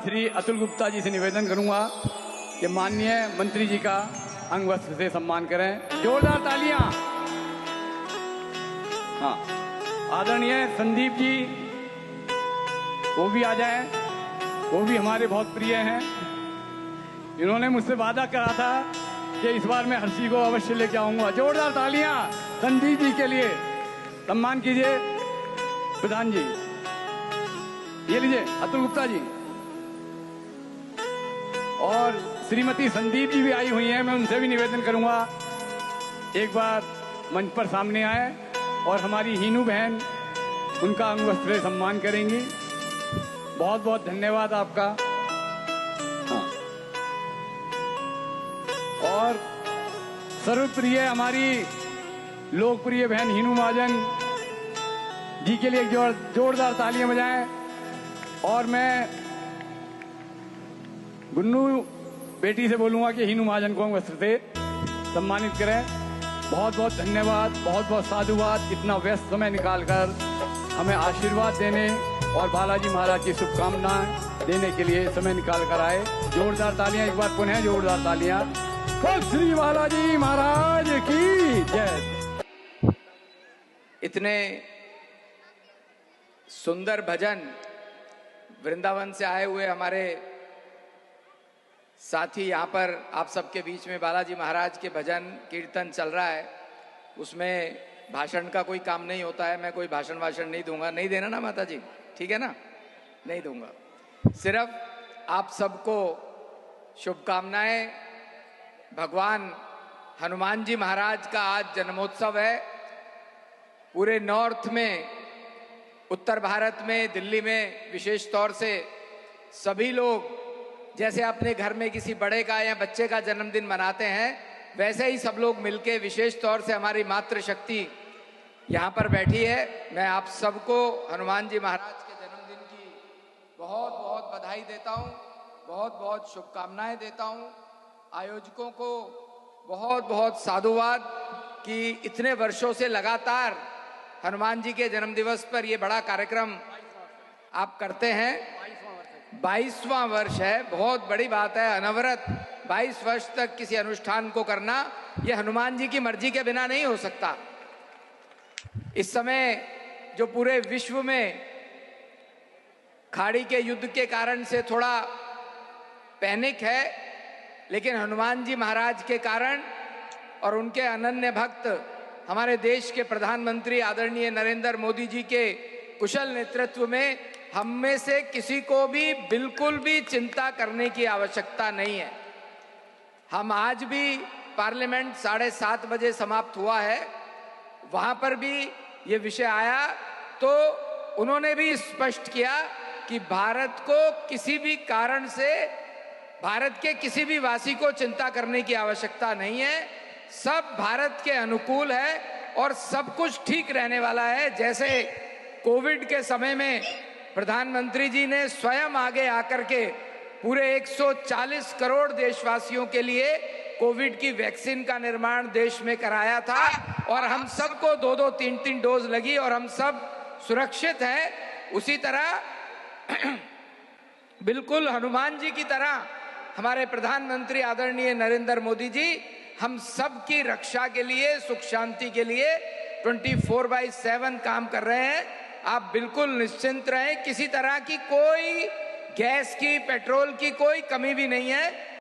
श्री अतुल गुप्ता जी से निवेदन करूंगा कि माननीय मंत्री जी का अंग वस्त्र से सम्मान करें। जोरदार तालियां। हाँ, आदरणीय संदीप जी वो भी आ जाएं, वो भी हमारे बहुत प्रिय हैं। इन्होंने मुझसे वादा करा था कि इस बार मैं हर्षी को अवश्य लेके आऊंगा। जोरदार तालियां संदीप जी के लिए। सम्मान कीजिए प्रधान जी। ये लीजिए अतुल गुप्ता जी। और श्रीमती संदीप जी भी आई हुई हैं, मैं उनसे भी निवेदन करूंगा एक बार मंच पर सामने आए और हमारी हीनू बहन उनका अंग वस्त्र से सम्मान करेंगी। बहुत बहुत धन्यवाद आपका। हाँ। और सर्वप्रिय हमारी लोकप्रिय बहन हीनू महाजन जी के लिए जोरदार तालियां बजाएं। और मैं गुन्नू बेटी से बोलूंगा कि हीनू महाजन को वस्त्र से सम्मानित करें। बहुत बहुत धन्यवाद, बहुत बहुत साधुवाद, इतना व्यस्त समय निकालकर हमें आशीर्वाद देने और बालाजी महाराज की शुभकामनाएं देने के लिए समय निकाल कर आए। जोरदार तालियां एक बार पुनः जोरदार तालियां। श्री बालाजी महाराज की जय। इतने सुंदर भजन वृंदावन से आए हुए हमारे साथी, यहाँ पर आप सबके बीच में बालाजी महाराज के भजन कीर्तन चल रहा है, उसमें भाषण का कोई काम नहीं होता है। मैं कोई भाषण नहीं दूंगा। नहीं देना ना माता जी, ठीक है ना? नहीं दूंगा। सिर्फ आप सबको शुभकामनाएं। भगवान हनुमान जी महाराज का आज जन्मोत्सव है। पूरे नॉर्थ में, उत्तर भारत में, दिल्ली में विशेष तौर से सभी लोग जैसे अपने घर में किसी बड़े का या बच्चे का जन्मदिन मनाते हैं, वैसे ही सब लोग मिलके विशेष तौर से हमारी मातृशक्ति यहाँ पर बैठी है। मैं आप सबको हनुमान जी महाराज के जन्मदिन की बहुत बहुत बधाई देता हूँ, बहुत बहुत शुभकामनाएं देता हूँ। आयोजकों को बहुत बहुत साधुवाद कि इतने वर्षों से लगातार हनुमान जी के जन्मदिवस पर ये बड़ा कार्यक्रम आप करते हैं। 22वां वर्ष है, बहुत बड़ी बात है। अनवरत 22 वर्ष तक किसी अनुष्ठान को करना, ये हनुमान जी की मर्जी के बिना नहीं हो सकता। इस समय जो पूरे विश्व में खाड़ी के युद्ध के कारण से थोड़ा पैनिक है, लेकिन हनुमान जी महाराज के कारण और उनके अनन्य भक्त हमारे देश के प्रधानमंत्री आदरणीय नरेंद्र मोदी जी के कुशल नेतृत्व में हम में से किसी को भी बिल्कुल भी चिंता करने की आवश्यकता नहीं है। हम आज भी पार्लियामेंट 7:30 बजे समाप्त हुआ है, वहां पर भी ये विषय आया तो उन्होंने भी स्पष्ट किया कि भारत को किसी भी कारण से, भारत के किसी भी वासी को चिंता करने की आवश्यकता नहीं है। सब भारत के अनुकूल है और सब कुछ ठीक रहने वाला है। जैसे कोविड के समय में प्रधानमंत्री जी ने स्वयं आगे आकर के पूरे 140 करोड़ देशवासियों के लिए कोविड की वैक्सीन का निर्माण देश में कराया था और हम सबको 2-2, 3-3 डोज लगी और हम सब सुरक्षित हैं। उसी तरह बिल्कुल हनुमान जी की तरह हमारे प्रधानमंत्री आदरणीय नरेंद्र मोदी जी हम सब की रक्षा के लिए, सुख शांति के लिए 24/7 काम कर रहे हैं। आप बिल्कुल निश्चिंत रहें, किसी तरह की कोई गैस की, पेट्रोल की कोई कमी भी नहीं है।